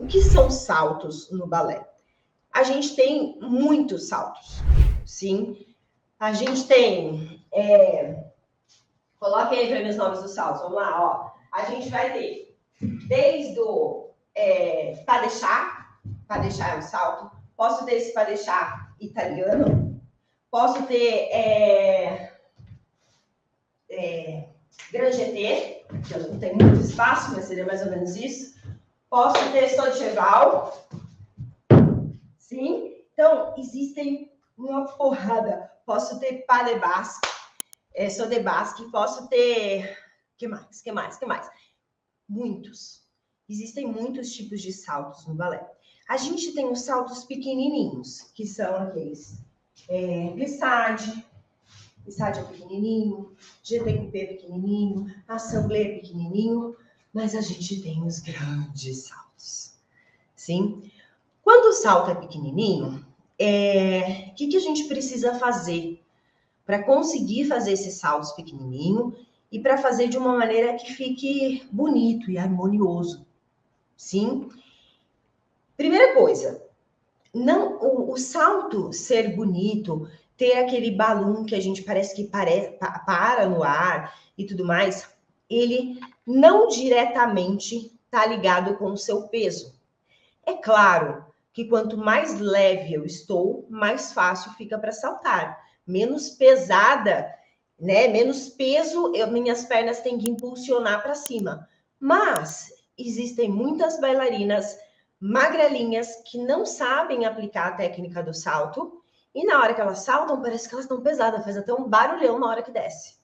o que são saltos no balé? A gente tem muitos saltos, sim. A gente tem... Coloquem aí para mim os nomes dos saltos. Vamos lá, ó. A gente vai ter desde o padechá é um salto. Posso ter esse padechá italiano. Posso ter grand jeté, que eu não tenho muito espaço, mas seria mais ou menos isso. Posso ter saut de cheval. Sim. Então, existem uma porrada. Posso ter pas de basque, saut de basque. Posso ter... Que mais? Muitos. Existem muitos tipos de saltos no balé. A gente tem os saltos pequenininhos, que são aqueles glissade é pequenininho, GT coupé é pequenininho, assemblée é pequenininho, mas a gente tem os grandes saltos, sim? Quando o salto é pequenininho, o que a gente precisa fazer para conseguir fazer esses saltos pequenininho e para fazer de uma maneira que fique bonito e harmonioso, sim? Primeira coisa, não o salto ser bonito, ter aquele balão que a gente parece que para no ar e tudo mais, ele não diretamente está ligado com o seu peso. É claro que quanto mais leve eu estou, mais fácil fica para saltar. Menos pesada, né? Menos peso, minhas pernas têm que impulsionar para cima. Mas existem muitas bailarinas magrelinhas que não sabem aplicar a técnica do salto e na hora que elas saltam, parece que elas estão pesadas, faz até um barulhão na hora que desce.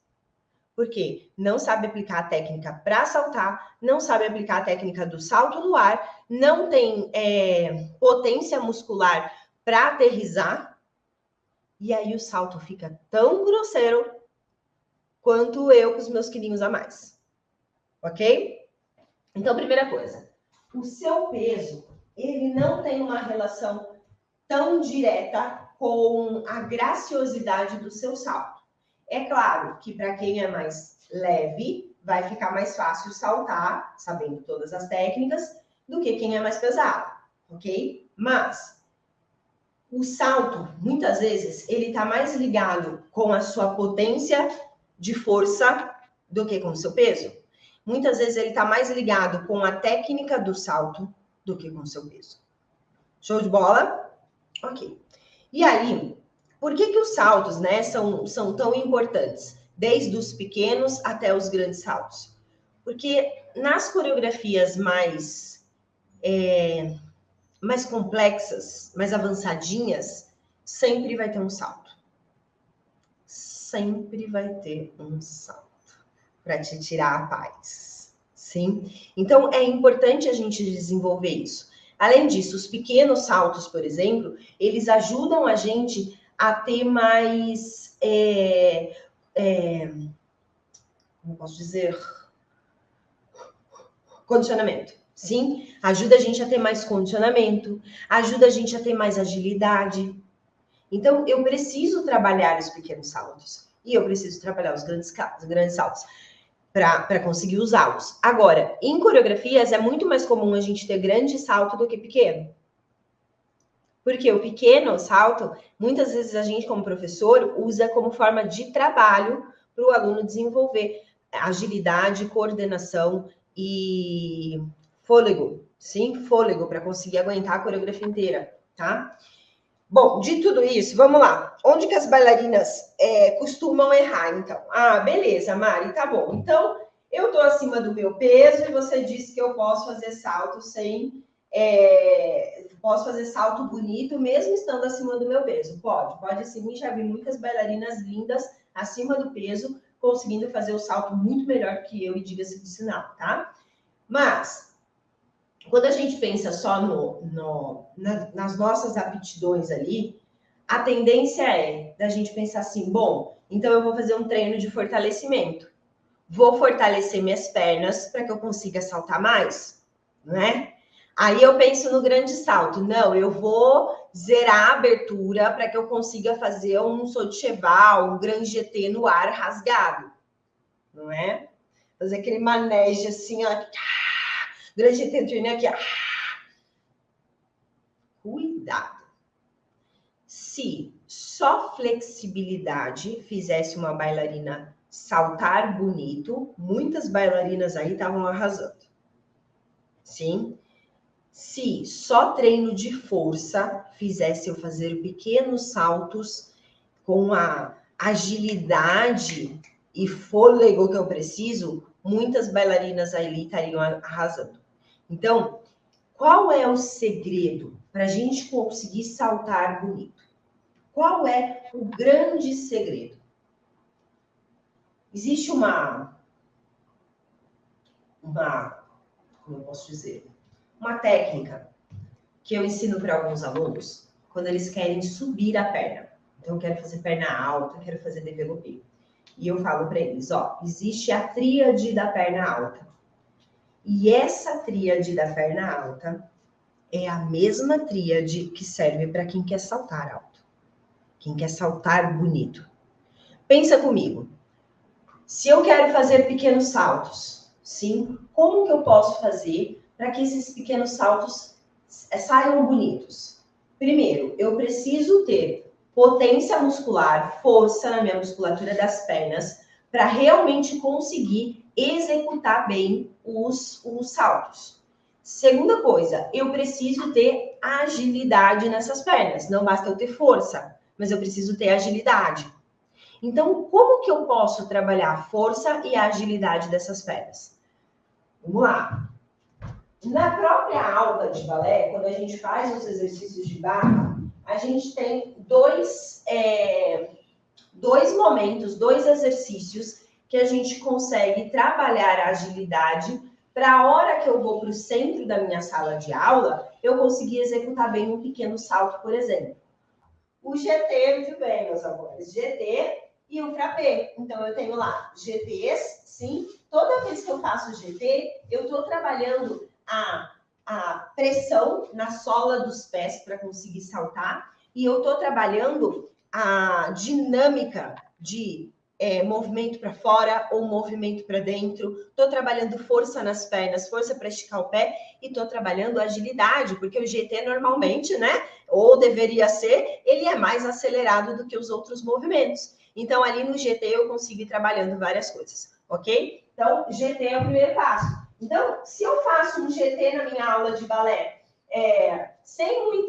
Por quê? Não sabe aplicar a técnica para saltar, não sabe aplicar a técnica do salto no ar, não tem potência muscular para aterrissar, e aí o salto fica tão grosseiro quanto eu com os meus quilinhos a mais. Ok? Então, primeira coisa, o seu peso, ele não tem uma relação tão direta com a graciosidade do seu salto. É claro que para quem é mais leve, vai ficar mais fácil saltar, sabendo todas as técnicas, do que quem é mais pesado, ok? Mas o salto, muitas vezes, ele está mais ligado com a sua potência de força do que com o seu peso. Muitas vezes ele está mais ligado com a técnica do salto do que com o seu peso. Show de bola? Ok. E aí, por que os saltos, né, são tão importantes? Desde os pequenos até os grandes saltos. Porque nas coreografias mais complexas, mais avançadinhas, sempre vai ter um salto. Sempre vai ter um salto para te tirar a paz, sim? Então, é importante a gente desenvolver isso. Além disso, os pequenos saltos, por exemplo, eles ajudam a gente a ter mais, como posso dizer, condicionamento, sim? Ajuda a gente a ter mais condicionamento, ajuda a gente a ter mais agilidade. Então, eu preciso trabalhar os pequenos saltos e eu preciso trabalhar os grandes saltos para conseguir usá-los. Agora, em coreografias, é muito mais comum a gente ter grande salto do que pequeno. Porque o pequeno salto, muitas vezes a gente, como professor, usa como forma de trabalho para o aluno desenvolver agilidade, coordenação e fôlego. Sim, fôlego, para conseguir aguentar a coreografia inteira, tá? Bom, de tudo isso, vamos lá. Onde que as bailarinas costumam errar, então? Ah, beleza, Mari, tá bom. Então, eu tô acima do meu peso e você disse que eu posso fazer salto sem... posso fazer salto bonito mesmo estando acima do meu peso? Pode sim. Já vi muitas bailarinas lindas acima do peso conseguindo fazer o salto muito melhor que eu e diga-se de sinal, tá? Mas... quando a gente pensa só nas nossas aptidões ali, a tendência é da gente pensar assim, bom, então eu vou fazer um treino de fortalecimento. Vou fortalecer minhas pernas para que eu consiga saltar mais, não é? Aí eu penso no grande salto. Não, eu vou zerar a abertura para que eu consiga fazer um saut de cheval, um grand jeté no ar rasgado, não é? Fazer aquele manege assim, ó. Grande jeté aqui, ó. Cuidado. Se só flexibilidade fizesse uma bailarina saltar bonito, muitas bailarinas aí estavam arrasando. Sim? Se só treino de força fizesse eu fazer pequenos saltos com a agilidade e fôlego que eu preciso, muitas bailarinas aí estariam arrasando. Então, qual é o segredo para a gente conseguir saltar bonito? Qual é o grande segredo? Existe uma, como eu posso dizer, uma técnica que eu ensino para alguns alunos quando eles querem subir a perna. Então, eu quero fazer perna alta, quero fazer développé. E eu falo para eles, ó, existe a tríade da perna alta. E essa tríade da perna alta é a mesma tríade que serve para quem quer saltar alto. Quem quer saltar bonito. Pensa comigo. Se eu quero fazer pequenos saltos, sim, como que eu posso fazer para que esses pequenos saltos saiam bonitos? Primeiro, eu preciso ter potência muscular, força na minha musculatura das pernas, para realmente conseguir executar bem os saltos. Segunda coisa, eu preciso ter agilidade nessas pernas. Não basta eu ter força, mas eu preciso ter agilidade. Então, como que eu posso trabalhar a força e a agilidade dessas pernas? Vamos lá. Na própria aula de balé, quando a gente faz os exercícios de barra, a gente tem dois momentos, dois exercícios que a gente consegue trabalhar a agilidade para a hora que eu vou para o centro da minha sala de aula, eu conseguir executar bem um pequeno salto, por exemplo. O GT, muito bem, meus amores. GT e o frappé. Então, eu tenho lá GTs, sim. Toda vez que eu faço GT, eu estou trabalhando a pressão na sola dos pés para conseguir saltar. E eu estou trabalhando a dinâmica de movimento para fora ou movimento para dentro. Estou trabalhando força nas pernas, força para esticar o pé. E estou trabalhando agilidade, porque o GT normalmente, né? Ou deveria ser, ele é mais acelerado do que os outros movimentos. Então, ali no GT eu consigo ir trabalhando várias coisas, ok? Então, GT é o primeiro passo. Então, se eu faço um GT na minha aula de balé, sem me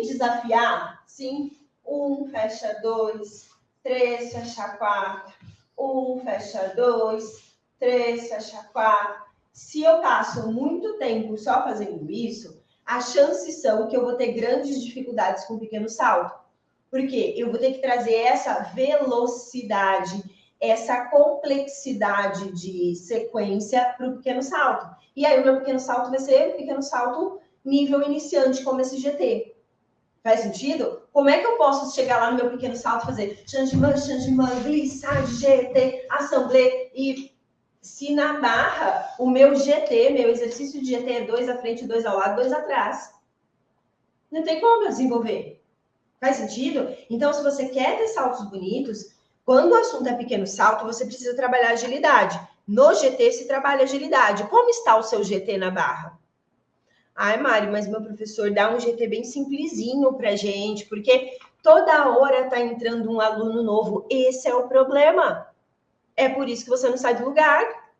desafiar, sim, 1, fecha 2, 3, fecha 4, 1, fecha 2, 3, fecha 4. Se eu passo muito tempo só fazendo isso, as chances são que eu vou ter grandes dificuldades com o pequeno salto. Porque eu vou ter que trazer essa velocidade, essa complexidade de sequência para o pequeno salto. E aí o meu pequeno salto vai ser um pequeno salto nível iniciante, como esse GT. Faz sentido? Como é que eu posso chegar lá no meu pequeno salto e fazer changeman, glissade, GT, assemblée e se na barra o meu GT, meu exercício de GT é 2 à frente, 2 ao lado, 2 atrás. Não tem como eu desenvolver. Faz sentido? Então, se você quer ter saltos bonitos, quando o assunto é pequeno salto, você precisa trabalhar agilidade. No GT se trabalha agilidade. Como está o seu GT na barra? Ai, Mari, mas meu professor dá um GT bem simplesinho pra gente, porque toda hora tá entrando um aluno novo. Esse é o problema. É por isso que você não sai do lugar.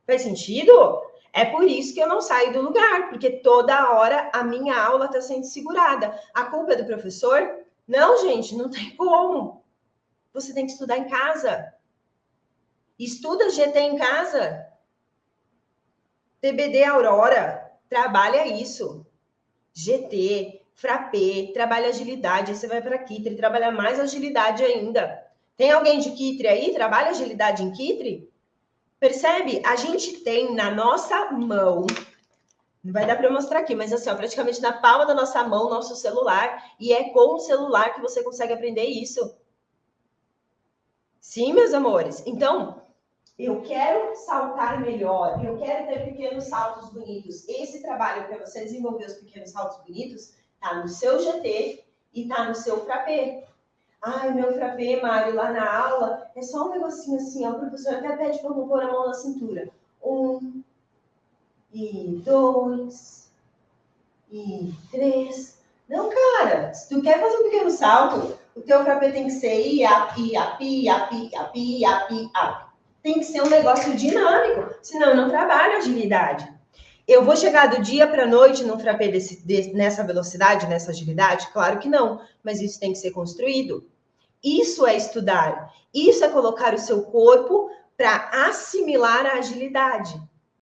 Faz sentido? É por isso que eu não saio do lugar, porque toda hora a minha aula está sendo segurada. A culpa é do professor? Não, gente, não tem como. Você tem que estudar em casa. Estuda GT em casa. TBD Aurora, trabalha isso. GT, frappé, trabalha agilidade. Aí você vai para Kitri, trabalha mais agilidade ainda. Tem alguém de Kitri aí? Trabalha agilidade em Kitri? Percebe? A gente tem na nossa mão, não vai dar para eu mostrar aqui, mas assim, ó, praticamente na palma da nossa mão, nosso celular, e é com o celular que você consegue aprender isso. Sim, meus amores. Então, eu quero saltar melhor, eu quero ter pequenos saltos bonitos. Esse trabalho para você desenvolver os pequenos saltos bonitos tá no seu GT e tá no seu frappé. Ai, meu frappé, Mário, lá na aula, é só um negocinho assim, ó, o professor até pede para eu pôr a mão na cintura. 1 e 2 e 3. Não, cara, se tu quer fazer um pequeno salto, o teu frappé tem que ser IAP, IAP, IAP, IAP, IAP, IAP. Tem que ser um negócio dinâmico, senão eu não trabalho agilidade. Eu vou chegar do dia para a noite num frappé nessa velocidade, nessa agilidade? Claro que não, mas isso tem que ser construído. Isso é estudar. Isso é colocar o seu corpo para assimilar a agilidade.